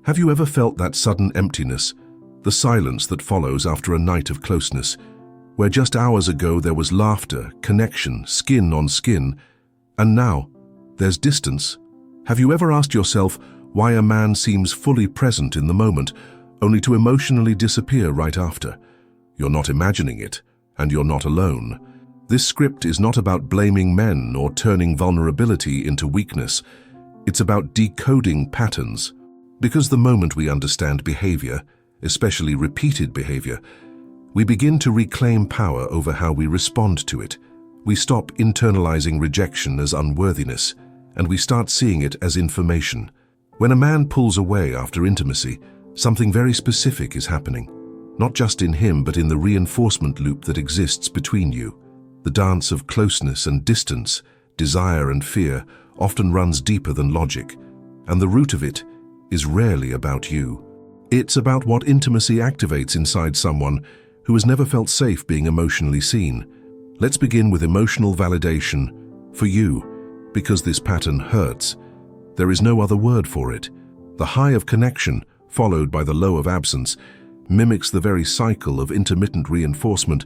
Have you ever felt that sudden emptiness, the silence that follows after a night of closeness, where just hours ago there was laughter, connection, skin on skin, and now there's distance? Have you ever asked yourself why a man seems fully present in the moment, only to emotionally disappear right after? You're not imagining it, and you're not alone. This script is not about blaming men or turning vulnerability into weakness. It's about decoding patterns. Because the moment we understand behavior, especially repeated behavior, we begin to reclaim power over how we respond to it. We stop internalizing rejection as unworthiness, and we start seeing it as information. When a man pulls away after intimacy, something very specific is happening, not just in him but in the reinforcement loop that exists between you. The dance of closeness and distance, desire and fear, often runs deeper than logic, and the root of it is rarely about you. It's about what intimacy activates inside someone who has never felt safe being emotionally seen. Let's begin with emotional validation for you, because this pattern hurts. There is no other word for it. The high of connection, followed by the low of absence, mimics the very cycle of intermittent reinforcement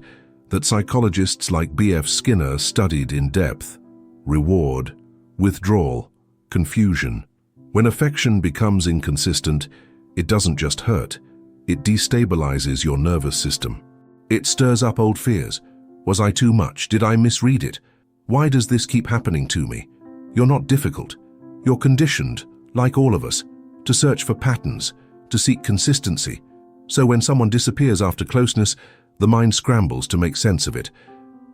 that psychologists like B.F. Skinner studied in depth. Reward, withdrawal, confusion. When affection becomes inconsistent, it doesn't just hurt, it destabilizes your nervous system. It stirs up old fears. Was I too much? Did I misread it? Why does this keep happening to me? You're not difficult. You're conditioned, like all of us, to search for patterns, to seek consistency. So when someone disappears after closeness, the mind scrambles to make sense of it.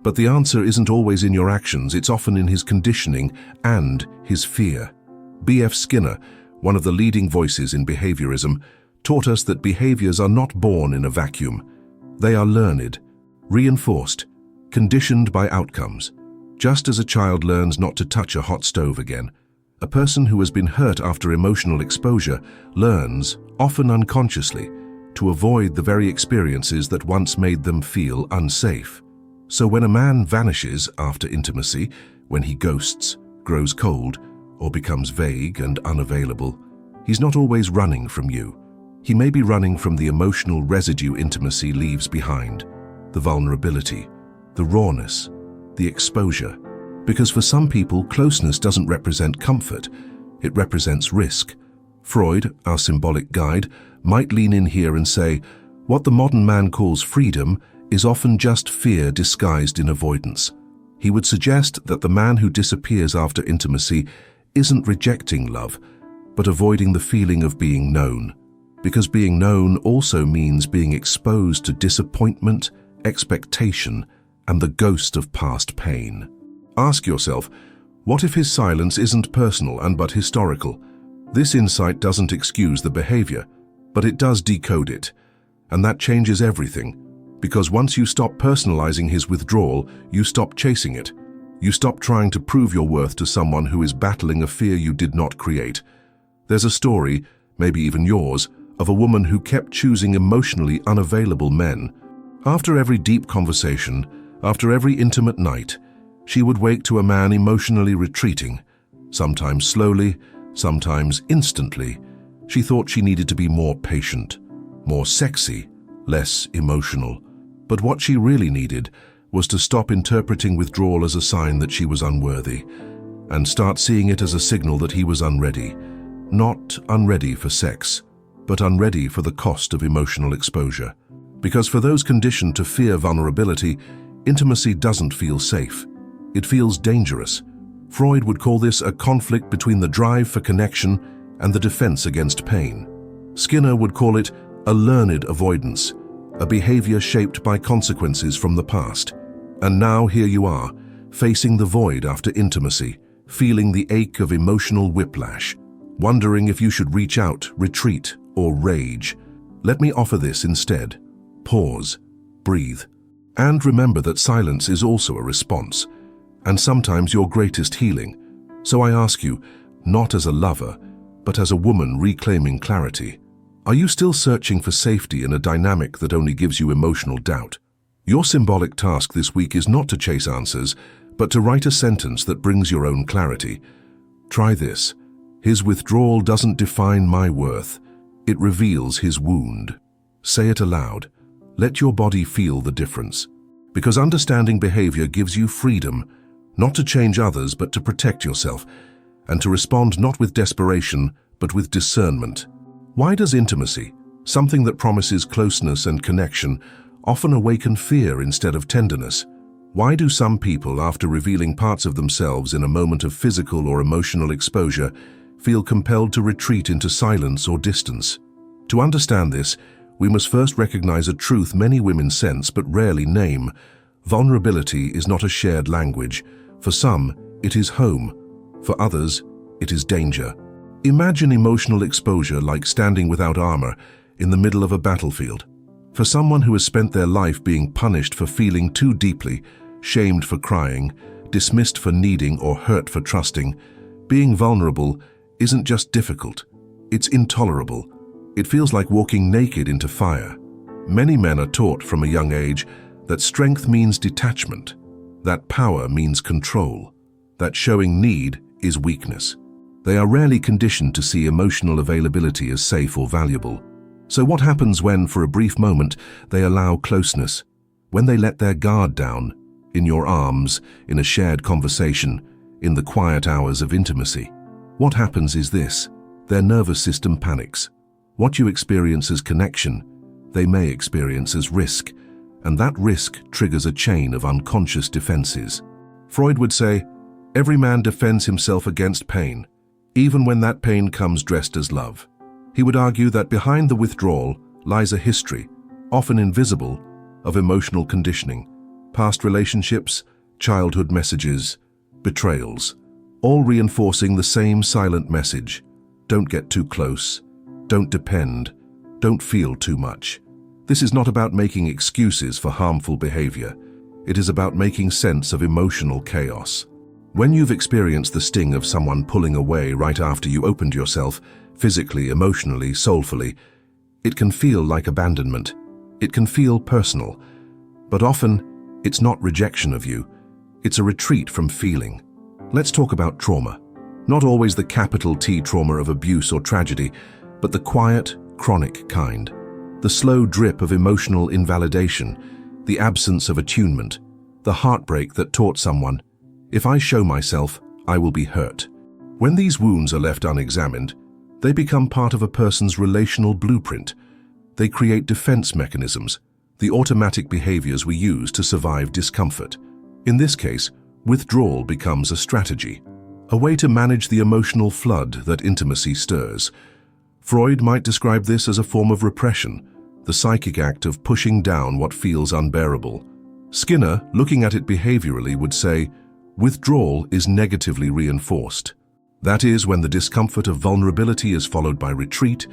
But the answer isn't always in your actions, it's often in his conditioning and his fear. B.F. Skinner, one of the leading voices in behaviorism, taught us that behaviors are not born in a vacuum. They are learned, reinforced, conditioned by outcomes. Just as a child learns not to touch a hot stove again, a person who has been hurt after emotional exposure learns, often unconsciously, to avoid the very experiences that once made them feel unsafe. So when a man vanishes after intimacy, when he ghosts, grows cold, or becomes vague and unavailable, he's not always running from you. He may be running from the emotional residue intimacy leaves behind, the vulnerability, the rawness, the exposure. Because for some people, closeness doesn't represent comfort, it represents risk. Freud, our symbolic guide, might lean in here and say, what the modern man calls freedom is often just fear disguised in avoidance. He would suggest that the man who disappears after intimacy isn't rejecting love, but avoiding the feeling of being known. Because being known also means being exposed to disappointment, expectation, and the ghost of past pain. Ask yourself, what if his silence isn't personal and but historical? This insight doesn't excuse the behavior, but it does decode it. And that changes everything, because once you stop personalizing his withdrawal, you stop chasing it. You stop trying to prove your worth to someone who is battling a fear you did not create. There's a story, maybe even yours, of a woman who kept choosing emotionally unavailable men. After every deep conversation, after every intimate night, she would wake to a man emotionally retreating, sometimes slowly, sometimes instantly. She thought she needed to be more patient, more sexy, less emotional. But what she really needed was to stop interpreting withdrawal as a sign that she was unworthy, and start seeing it as a signal that he was unready. Not unready for sex, but unready for the cost of emotional exposure. Because for those conditioned to fear vulnerability, intimacy doesn't feel safe. It feels dangerous. Freud would call this a conflict between the drive for connection and the defense against pain. Skinner would call it a learned avoidance, a behavior shaped by consequences from the past. And now here you are, facing the void after intimacy, feeling the ache of emotional whiplash, wondering if you should reach out, retreat, or rage. Let me offer this instead. Pause, breathe, and remember that silence is also a response, and sometimes your greatest healing. So I ask you, not as a lover, but as a woman reclaiming clarity, are you still searching for safety in a dynamic that only gives you emotional doubt? Your symbolic task this week is not to chase answers, but to write a sentence that brings your own clarity. Try this. His withdrawal doesn't define my worth. It reveals his wound. Say it aloud. Let your body feel the difference. Because understanding behavior gives you freedom, not to change others but to protect yourself, and to respond not with desperation but with discernment. Why does intimacy, something that promises closeness and connection, often awaken fear instead of tenderness? Why do some people, after revealing parts of themselves in a moment of physical or emotional exposure, feel compelled to retreat into silence or distance? To understand this, we must first recognize a truth many women sense but rarely name. Vulnerability is not a shared language. For some, it is home. For others, it is danger. Imagine emotional exposure like standing without armor in the middle of a battlefield. For someone who has spent their life being punished for feeling too deeply, shamed for crying, dismissed for needing, or hurt for trusting, being vulnerable isn't just difficult, it's intolerable. It feels like walking naked into fire. Many men are taught from a young age that strength means detachment, that power means control, that showing need is weakness. They are rarely conditioned to see emotional availability as safe or valuable. So what happens when, for a brief moment, they allow closeness? When they let their guard down, in your arms, in a shared conversation, in the quiet hours of intimacy? What happens is this: their nervous system panics. What you experience as connection, they may experience as risk, and that risk triggers a chain of unconscious defenses. Freud would say, every man defends himself against pain, even when that pain comes dressed as love. He would argue that behind the withdrawal lies a history, often invisible, of emotional conditioning, past relationships, childhood messages, betrayals, all reinforcing the same silent message: don't get too close, don't depend, don't feel too much. This is not about making excuses for harmful behavior. It is about making sense of emotional chaos. When you've experienced the sting of someone pulling away right after you opened yourself, physically, emotionally, soulfully, it can feel like abandonment. It can feel personal. But often, it's not rejection of you. It's a retreat from feeling. Let's talk about trauma. Not always the capital T trauma of abuse or tragedy, but the quiet, chronic kind. The slow drip of emotional invalidation, the absence of attunement, the heartbreak that taught someone, if I show myself, I will be hurt. When these wounds are left unexamined, they become part of a person's relational blueprint. They create defense mechanisms, the automatic behaviors we use to survive discomfort. In this case, withdrawal becomes a strategy, a way to manage the emotional flood that intimacy stirs. Freud might describe this as a form of repression, the psychic act of pushing down what feels unbearable. Skinner, looking at it behaviorally, would say, withdrawal is negatively reinforced. That is, when the discomfort of vulnerability is followed by retreat,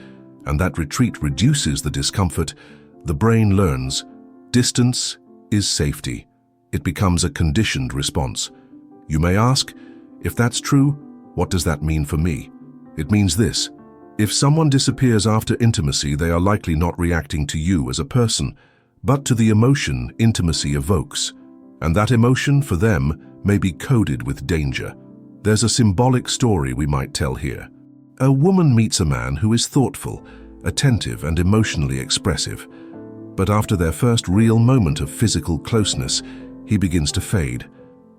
and that retreat reduces the discomfort, the brain learns distance is safety. It becomes a conditioned response. You may ask, if that's true, what does that mean for me? It means this: if someone disappears after intimacy, they are likely not reacting to you as a person, but to the emotion intimacy evokes. And that emotion, for them, may be coded with danger. There's a symbolic story we might tell here. A woman meets a man who is thoughtful, attentive, and emotionally expressive. But after their first real moment of physical closeness, he begins to fade.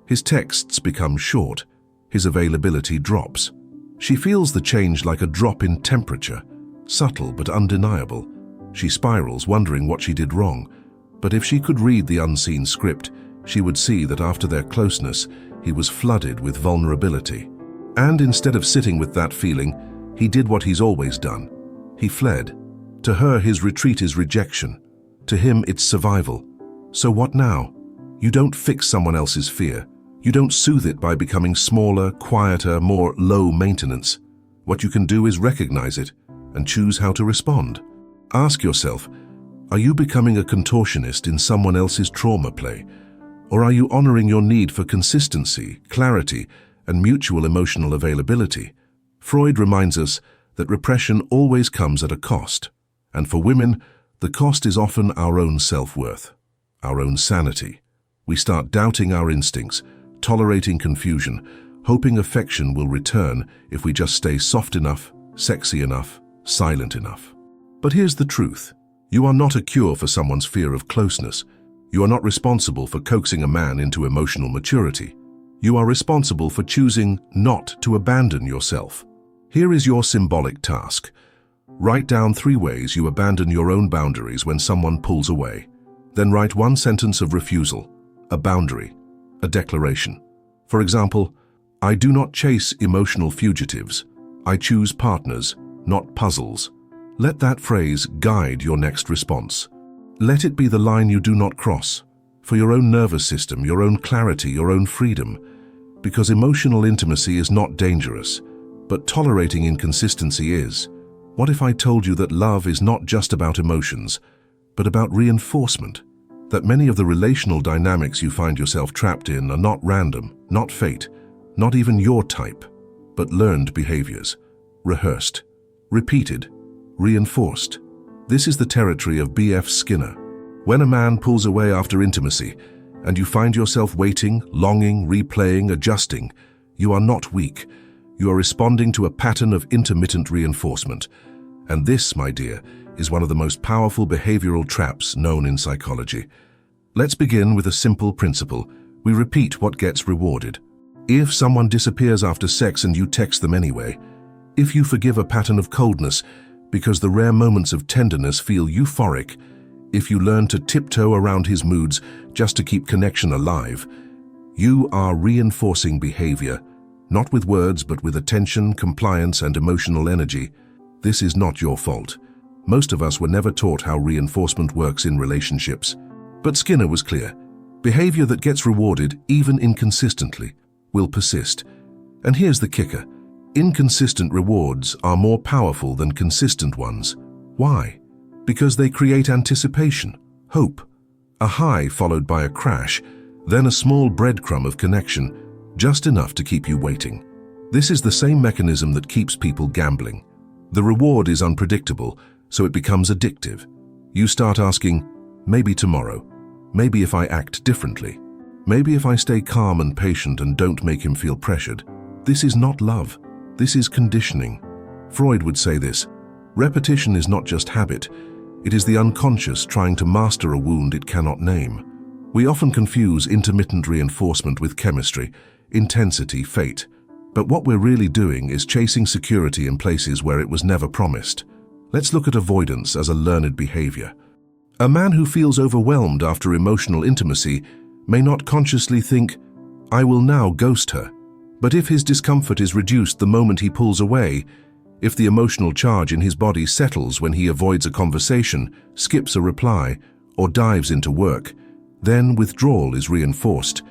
His texts become short. His availability drops. She feels the change like a drop in temperature, subtle but undeniable. She spirals, wondering what she did wrong. But if she could read the unseen script, she would see that after their closeness, he was flooded with vulnerability. And instead of sitting with that feeling, he did what he's always done. He fled. To her, his retreat is rejection. To him, it's survival. So what now? You don't fix someone else's fear. You don't soothe it by becoming smaller, quieter, more low maintenance. What you can do is recognize it and choose how to respond. Ask yourself, are you becoming a contortionist in someone else's trauma play? Or are you honoring your need for consistency, clarity, and mutual emotional availability? Freud reminds us that repression always comes at a cost. And for women, the cost is often our own self-worth, our own sanity. We start doubting our instincts, tolerating confusion, hoping affection will return if we just stay soft enough, sexy enough, silent enough. But here's the truth. You are not a cure for someone's fear of closeness. You are not responsible for coaxing a man into emotional maturity. You are responsible for choosing not to abandon yourself. Here is your symbolic task. Write down 3 ways you abandon your own boundaries when someone pulls away. Then write 1 sentence of refusal, a boundary, a declaration. For example, I do not chase emotional fugitives. I choose partners, not puzzles. Let that phrase guide your next response. Let it be the line you do not cross, for your own nervous system, your own clarity, your own freedom. Because emotional intimacy is not dangerous, but tolerating inconsistency is. What if I told you that love is not just about emotions, but about reinforcement? That many of the relational dynamics you find yourself trapped in are not random, not fate, not even your type, but learned behaviors, rehearsed, repeated, reinforced. This is the territory of B.F. Skinner. When a man pulls away after intimacy, and you find yourself waiting, longing, replaying, adjusting, you are not weak. You are responding to a pattern of intermittent reinforcement. And this, my dear, is one of the most powerful behavioral traps known in psychology. Let's begin with a simple principle. We repeat what gets rewarded. If someone disappears after sex and you text them anyway, if you forgive a pattern of coldness because the rare moments of tenderness feel euphoric, if you learn to tiptoe around his moods just to keep connection alive, you are reinforcing behavior, not with words but with attention, compliance, and emotional energy. This is not your fault. Most of us were never taught how reinforcement works in relationships. But Skinner was clear. Behavior that gets rewarded, even inconsistently, will persist. And here's the kicker. Inconsistent rewards are more powerful than consistent ones. Why? Because they create anticipation, hope, a high followed by a crash, then a small breadcrumb of connection, just enough to keep you waiting. This is the same mechanism that keeps people gambling. The reward is unpredictable, so it becomes addictive. You start asking, maybe tomorrow, maybe if I act differently, maybe if I stay calm and patient and don't make him feel pressured. This is not love. This is conditioning. Freud would say this. Repetition is not just habit. It is the unconscious trying to master a wound it cannot name. We often confuse intermittent reinforcement with chemistry, intensity, fate. But what we're really doing is chasing security in places where it was never promised. Let's look at avoidance as a learned behavior. A man who feels overwhelmed after emotional intimacy may not consciously think, I will now ghost her. But if his discomfort is reduced the moment he pulls away, if the emotional charge in his body settles when he avoids a conversation, skips a reply, or dives into work, then withdrawal is reinforced.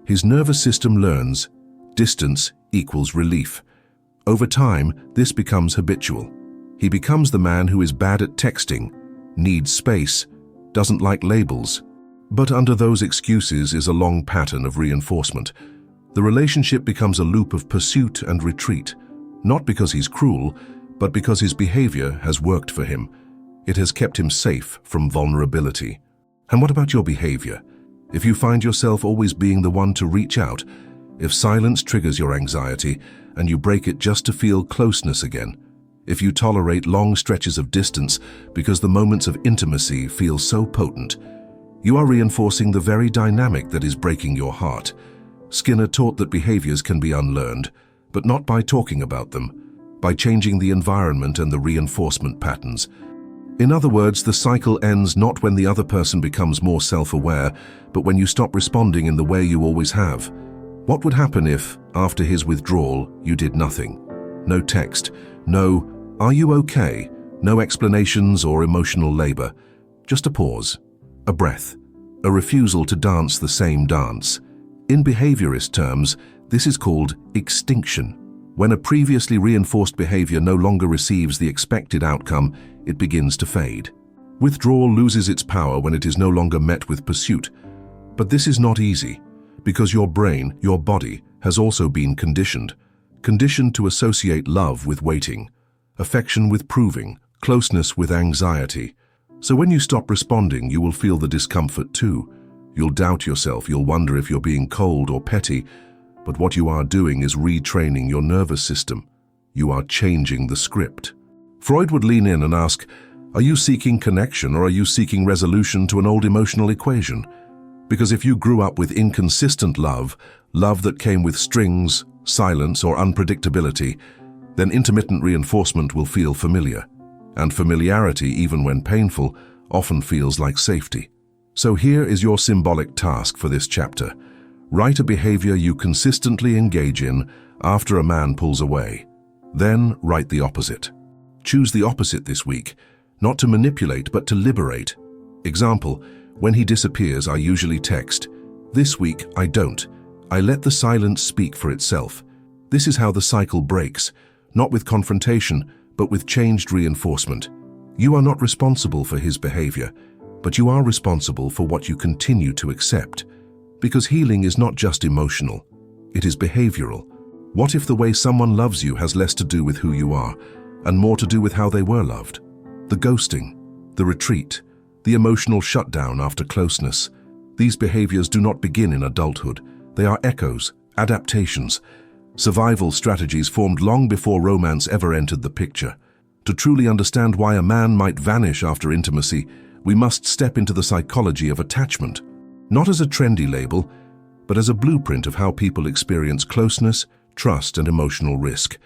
His nervous system learns distance equals relief. Over time, this becomes habitual. He becomes the man who is bad at texting, needs space, doesn't like labels. But under those excuses is a long pattern of reinforcement. The relationship becomes a loop of pursuit and retreat, not because he's cruel, but because his behavior has worked for him. It has kept him safe from vulnerability. And what about your behavior? If you find yourself always being the one to reach out, if silence triggers your anxiety and you break it just to feel closeness again, if you tolerate long stretches of distance because the moments of intimacy feel so potent, you are reinforcing the very dynamic that is breaking your heart. Skinner taught that behaviors can be unlearned, but not by talking about them, by changing the environment and the reinforcement patterns. In other words, the cycle ends not when the other person becomes more self-aware, but when you stop responding in the way you always have. What would happen if, after his withdrawal, you did nothing? No text, no, are you okay? No explanations or emotional labor. Just a pause, a breath, a refusal to dance the same dance. In behaviorist terms, this is called extinction. When a previously reinforced behavior no longer receives the expected outcome, it begins to fade. Withdrawal loses its power when it is no longer met with pursuit. But this is not easy, because your brain, your body, has also been conditioned to associate love with waiting, affection with proving, closeness with anxiety. So when you stop responding, you will feel the discomfort too. You'll doubt yourself, you'll wonder if you're being cold or petty, but what you are doing is retraining your nervous system. You are changing the script. Freud would lean in and ask, Are you seeking connection, or are you seeking resolution to an old emotional equation? Because if you grew up with inconsistent love, love that came with strings, silence, or unpredictability, then intermittent reinforcement will feel familiar. And familiarity, even when painful, often feels like safety. So here is your symbolic task for this chapter. Write a behavior you consistently engage in after a man pulls away. Then write the opposite. Choose the opposite this week, not to manipulate but to liberate. Example, when he disappears, I usually text. This week, I don't. I let the silence speak for itself. This is how the cycle breaks, not with confrontation, but with changed reinforcement. You are not responsible for his behavior, but you are responsible for what you continue to accept. Because healing is not just emotional, it is behavioral. What if the way someone loves you has less to do with who you are, and more to do with how they were loved? The ghosting, the retreat, the emotional shutdown after closeness. These behaviors do not begin in adulthood. They are echoes, adaptations, survival strategies formed long before romance ever entered the picture. To truly understand why a man might vanish after intimacy, we must step into the psychology of attachment, not as a trendy label, but as a blueprint of how people experience closeness, trust, and emotional risk.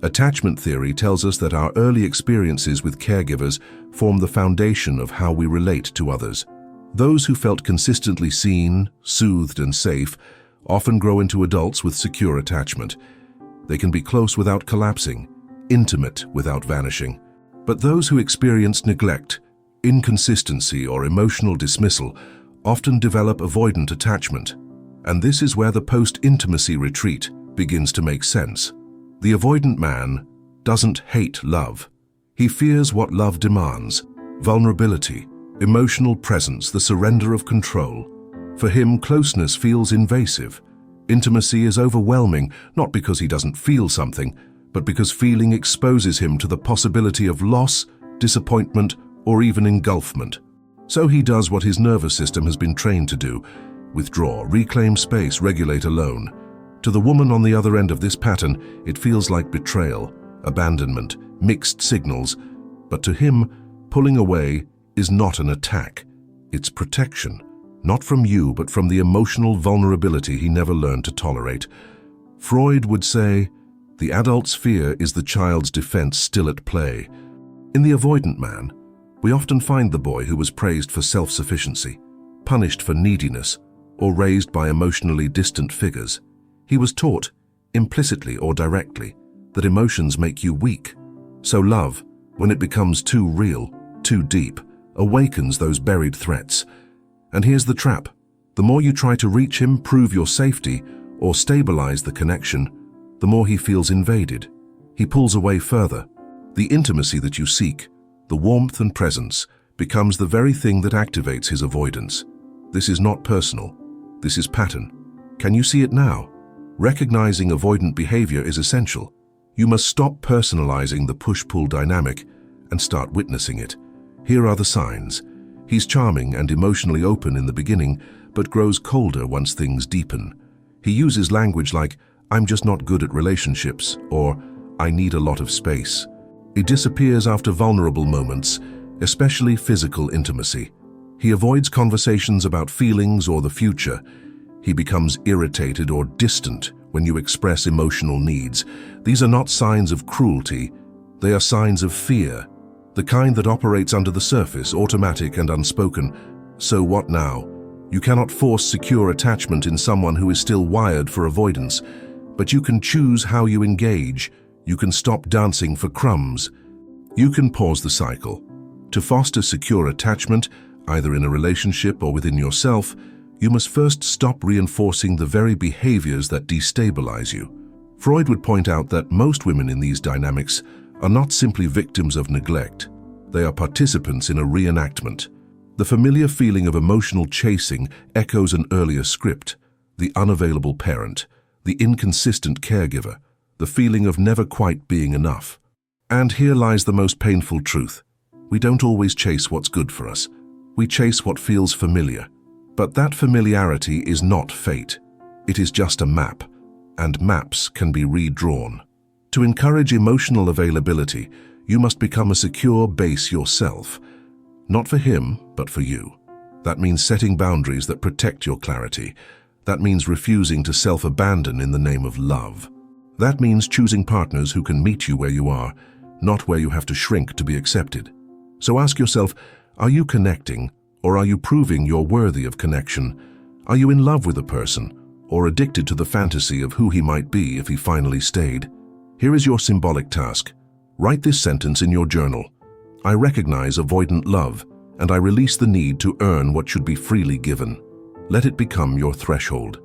Attachment theory tells us that our early experiences with caregivers form the foundation of how we relate to others. Those who felt consistently seen, soothed, and safe often grow into adults with secure attachment. They can be close without collapsing, intimate without vanishing. But those who experience neglect, inconsistency, or emotional dismissal often develop avoidant attachment. And this is where the post-intimacy retreat begins to make sense. The avoidant man doesn't hate love. He fears what love demands: vulnerability, emotional presence, the surrender of control. For him, closeness feels invasive. Intimacy is overwhelming, not because he doesn't feel something, but because feeling exposes him to the possibility of loss, disappointment, or even engulfment. So he does what his nervous system has been trained to do: withdraw, reclaim space, regulate alone. To the woman on the other end of this pattern, it feels like betrayal, abandonment, mixed signals. But to him, pulling away is not an attack. It's protection, not from you, but from the emotional vulnerability he never learned to tolerate. Freud would say, the adult's fear is the child's defense still at play. In the avoidant man, we often find the boy who was praised for self-sufficiency, punished for neediness, or raised by emotionally distant figures. He was taught, implicitly or directly, that emotions make you weak. So love, when it becomes too real, too deep, awakens those buried threats. And here's the trap. The more you try to reach him, prove your safety, or stabilize the connection, the more he feels invaded. He pulls away further. The intimacy that you seek, the warmth and presence, becomes the very thing that activates his avoidance. This is not personal. This is pattern. Can you see it now? Recognizing avoidant behavior is essential. You must stop personalizing the push-pull dynamic and start witnessing it. Here are the signs. He's charming and emotionally open in the beginning, but grows colder once things deepen. He uses language like, "I'm just not good at relationships," or "I need a lot of space." He disappears after vulnerable moments, especially physical intimacy. He avoids conversations about feelings or the future. He becomes irritated or distant when you express emotional needs. These are not signs of cruelty. They are signs of fear, the kind that operates under the surface, automatic and unspoken. So what now? You cannot force secure attachment in someone who is still wired for avoidance, but you can choose how you engage. You can stop dancing for crumbs. You can pause the cycle. To foster secure attachment, either in a relationship or within yourself, you must first stop reinforcing the very behaviors that destabilize you. Freud would point out that most women in these dynamics are not simply victims of neglect. They are participants in a reenactment. The familiar feeling of emotional chasing echoes an earlier script: the unavailable parent, the inconsistent caregiver, the feeling of never quite being enough. And here lies the most painful truth. We don't always chase what's good for us. We chase what feels familiar. But that familiarity is not fate. It is just a map, and maps can be redrawn. To encourage emotional availability, You must become a secure base yourself. Not for him, but for you. That means setting boundaries that protect your clarity. That means refusing to self-abandon in the name of love. That means choosing partners who can meet you where you are, not where you have to shrink to be accepted. So ask yourself, are you connecting, or are you proving you're worthy of connection? Are you in love with a person, or addicted to the fantasy of who he might be if he finally stayed? Here is your symbolic task. Write this sentence in your journal. I recognize avoidant love, and I release the need to earn what should be freely given. Let it become your threshold.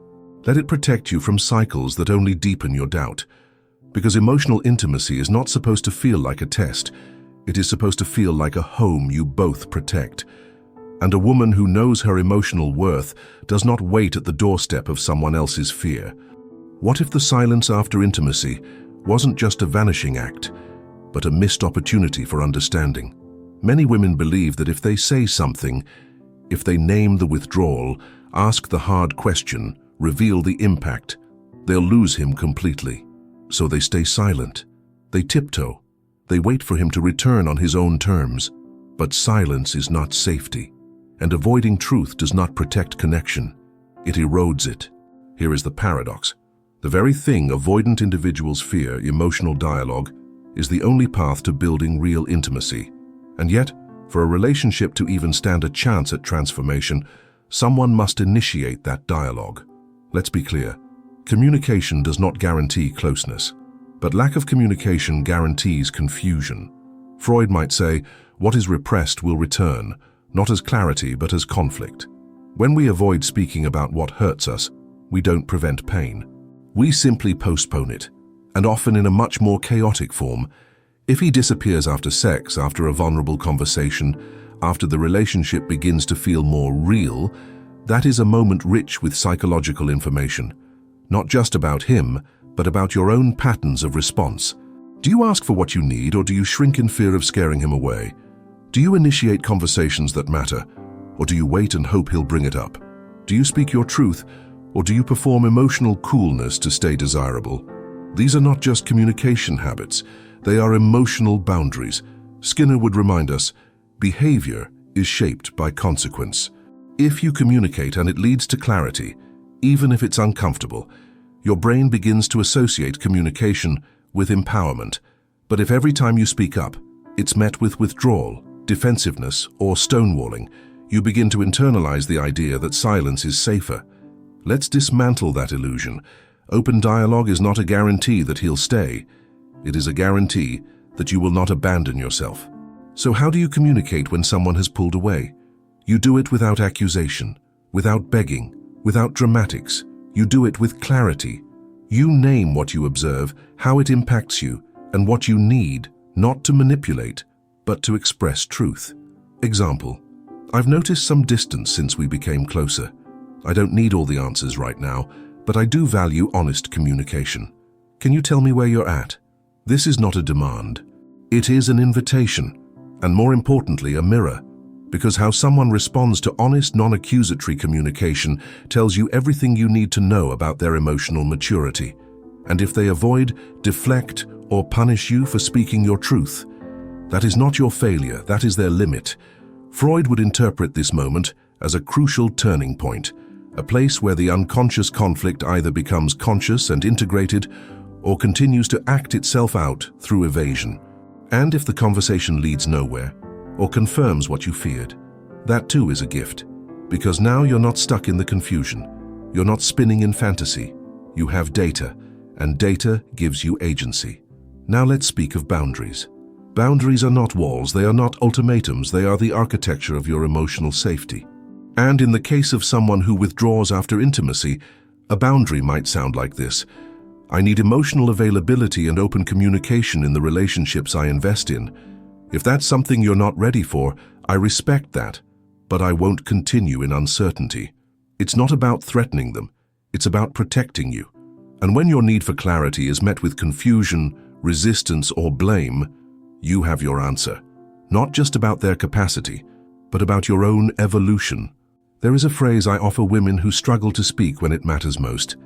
Let it protect you from cycles that only deepen your doubt. Because emotional intimacy is not supposed to feel like a test. It is supposed to feel like a home you both protect. And a woman who knows her emotional worth does not wait at the doorstep of someone else's fear. What if the silence after intimacy wasn't just a vanishing act, but a missed opportunity for understanding? Many women believe that if they say something, if they name the withdrawal, ask the hard question, reveal the impact, they'll lose him completely. So they stay silent. They tiptoe. They wait for him to return on his own terms. But silence is not safety. And avoiding truth does not protect connection. It erodes it. Here is the paradox. The very thing avoidant individuals fear, emotional dialogue, is the only path to building real intimacy. And yet, for a relationship to even stand a chance at transformation, someone must initiate that dialogue. Let's be clear. Communication does not guarantee closeness, but lack of communication guarantees confusion. Freud might say, what is repressed will return, not as clarity but as conflict. When we avoid speaking about what hurts us, we don't prevent pain. We simply postpone it, and often in a much more chaotic form. If he disappears after sex, after a vulnerable conversation, after the relationship begins to feel more real, that is a moment rich with psychological information. Not just about him, but about your own patterns of response. Do you ask for what you need, or do you shrink in fear of scaring him away? Do you initiate conversations that matter, or do you wait and hope he'll bring it up? Do you speak your truth, or do you perform emotional coolness to stay desirable? These are not just communication habits, they are emotional boundaries. Skinner would remind us, behavior is shaped by consequence. If you communicate and it leads to clarity, even if it's uncomfortable, your brain begins to associate communication with empowerment. But if every time you speak up, it's met with withdrawal, defensiveness, or stonewalling, you begin to internalize the idea that silence is safer. Let's dismantle that illusion. Open dialogue is not a guarantee that he'll stay. It is a guarantee that you will not abandon yourself. So how do you communicate when someone has pulled away? You do it without accusation, without begging, without dramatics. You do it with clarity. You name what you observe, how it impacts you, and what you need, not to manipulate, but to express truth. Example: I've noticed some distance since we became closer. I don't need all the answers right now, but I do value honest communication. Can you tell me where you're at? This is not a demand. It is an invitation, and more importantly, a mirror, because how someone responds to honest, non-accusatory communication tells you everything you need to know about their emotional maturity. And if they avoid, deflect, or punish you for speaking your truth, that is not your failure, that is their limit. Freud would interpret this moment as a crucial turning point, a place where the unconscious conflict either becomes conscious and integrated or continues to act itself out through evasion. And if the conversation leads nowhere or confirms what you feared, that too is a gift, because now you're not stuck in the confusion. You're not spinning in fantasy. You have data, and data gives you agency. Now let's speak of boundaries. Boundaries are not walls, they are not ultimatums, they are the architecture of your emotional safety. And in the case of someone who withdraws after intimacy, a boundary might sound like this: I need emotional availability and open communication in the relationships I invest in. If that's something you're not ready for, I respect that, but I won't continue in uncertainty. It's not about threatening them, it's about protecting you. And when your need for clarity is met with confusion, resistance, or blame, you have your answer. Not just about their capacity, but about your own evolution. There is a phrase I offer women who struggle to speak when it matters most: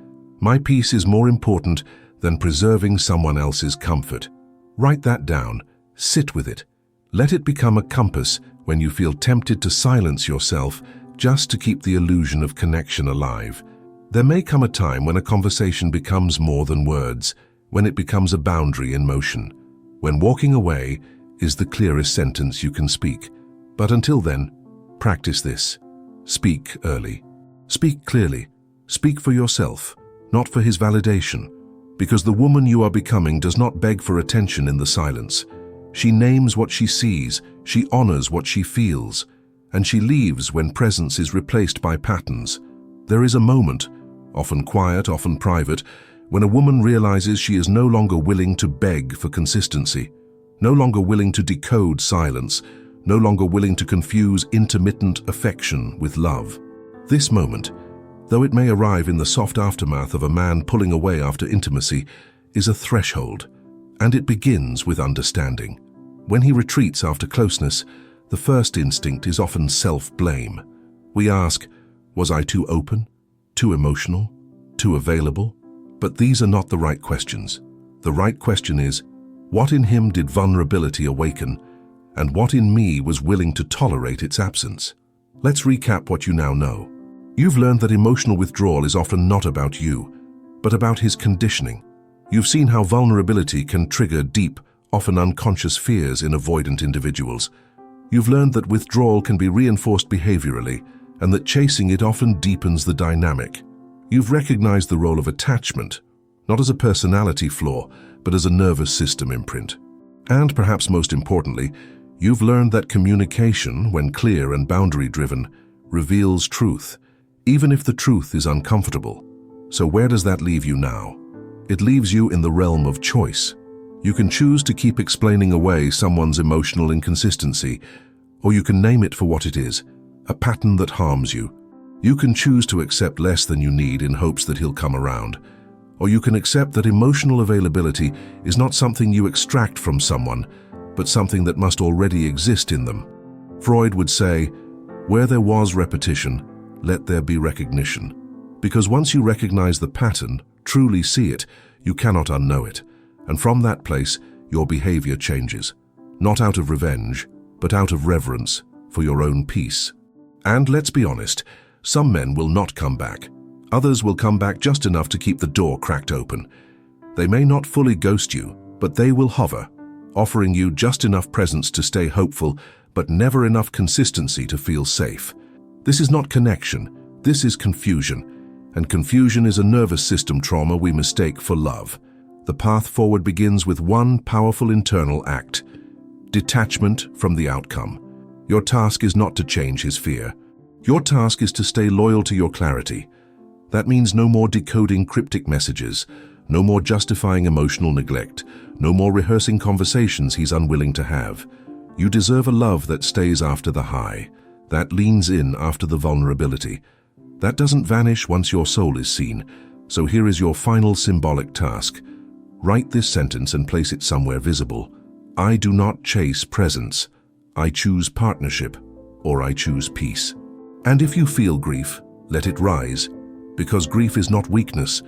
my peace is more important than preserving someone else's comfort. Write that down. Sit with it. Let it become a compass when you feel tempted to silence yourself just to keep the illusion of connection alive. There may come a time when a conversation becomes more than words, when it becomes a boundary in motion, when walking away is the clearest sentence you can speak. But until then, practice this. Speak early. Speak clearly. Speak for yourself, not for his validation, because the woman you are becoming does not beg for attention in the silence. She names what she sees, she honors what she feels, and she leaves when presence is replaced by patterns. There is a moment, often quiet, often private, when a woman realizes she is no longer willing to beg for consistency, no longer willing to decode silence, no longer willing to confuse intermittent affection with love. This moment, though it may arrive in the soft aftermath of a man pulling away after intimacy, is a threshold, and it begins with understanding. When he retreats after closeness, the first instinct is often self-blame. We ask, was I too open, too emotional, too available? But these are not the right questions. The right question is, what in him did vulnerability awaken, and what in me was willing to tolerate its absence? Let's recap what you now know. You've learned that emotional withdrawal is often not about you, but about his conditioning. You've seen how vulnerability can trigger deep, often unconscious fears in avoidant individuals. You've learned that withdrawal can be reinforced behaviorally, and that chasing it often deepens the dynamic. You've recognized the role of attachment, not as a personality flaw, but as a nervous system imprint. And perhaps most importantly, you've learned that communication, when clear and boundary-driven, reveals truth, even if the truth is uncomfortable. So where does that leave you now? It leaves you in the realm of choice. You can choose to keep explaining away someone's emotional inconsistency, or you can name it for what it is, a pattern that harms you. You can choose to accept less than you need in hopes that he'll come around, or you can accept that emotional availability is not something you extract from someone, but something that must already exist in them. Freud would say, where there was repetition, let there be recognition. Because once you recognize the pattern, truly see it, you cannot unknow it. And from that place, your behavior changes. Not out of revenge, but out of reverence for your own peace. And let's be honest, some men will not come back. Others will come back just enough to keep the door cracked open. They may not fully ghost you, but they will hover, offering you just enough presence to stay hopeful, but never enough consistency to feel safe. This is not connection, this is confusion. And confusion is a nervous system trauma we mistake for love. The path forward begins with one powerful internal act: detachment from the outcome. Your task is not to change his fear. Your task is to stay loyal to your clarity. That means no more decoding cryptic messages, no more justifying emotional neglect, no more rehearsing conversations he's unwilling to have. You deserve a love that stays after the high, that leans in after the vulnerability. That doesn't vanish once your soul is seen. So here is your final symbolic task. Write this sentence and place it somewhere visible. I do not chase presence. I choose partnership, or I choose peace. And if you feel grief, let it rise, because grief is not weakness.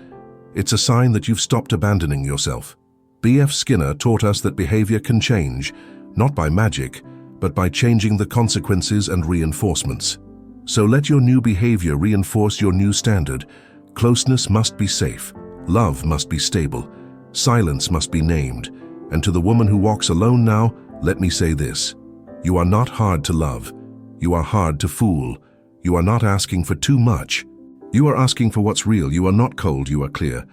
It's a sign that you've stopped abandoning yourself. B.F. Skinner taught us that behavior can change, not by magic, but by changing the consequences and reinforcements. So let your new behavior reinforce your new standard. Closeness must be safe. Love must be stable. Silence must be named. And to the woman who walks alone now, let me say this. You are not hard to love. You are hard to fool. You are not asking for too much. You are asking for what's real. You are not cold, you are clear.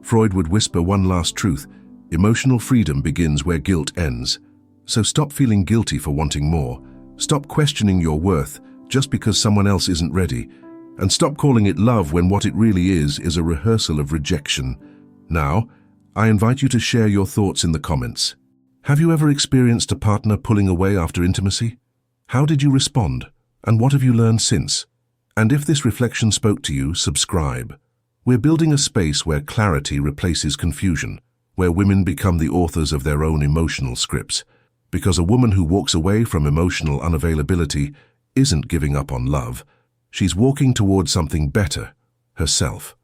Freud would whisper one last truth. Emotional freedom begins where guilt ends. So stop feeling guilty for wanting more. Stop questioning your worth just because someone else isn't ready. And stop calling it love when what it really is a rehearsal of rejection. Now, I invite you to share your thoughts in the comments. Have you ever experienced a partner pulling away after intimacy? How did you respond? And what have you learned since? And if this reflection spoke to you, subscribe. We're building a space where clarity replaces confusion, where women become the authors of their own emotional scripts. Because a woman who walks away from emotional unavailability isn't giving up on love. She's walking towards something better, herself.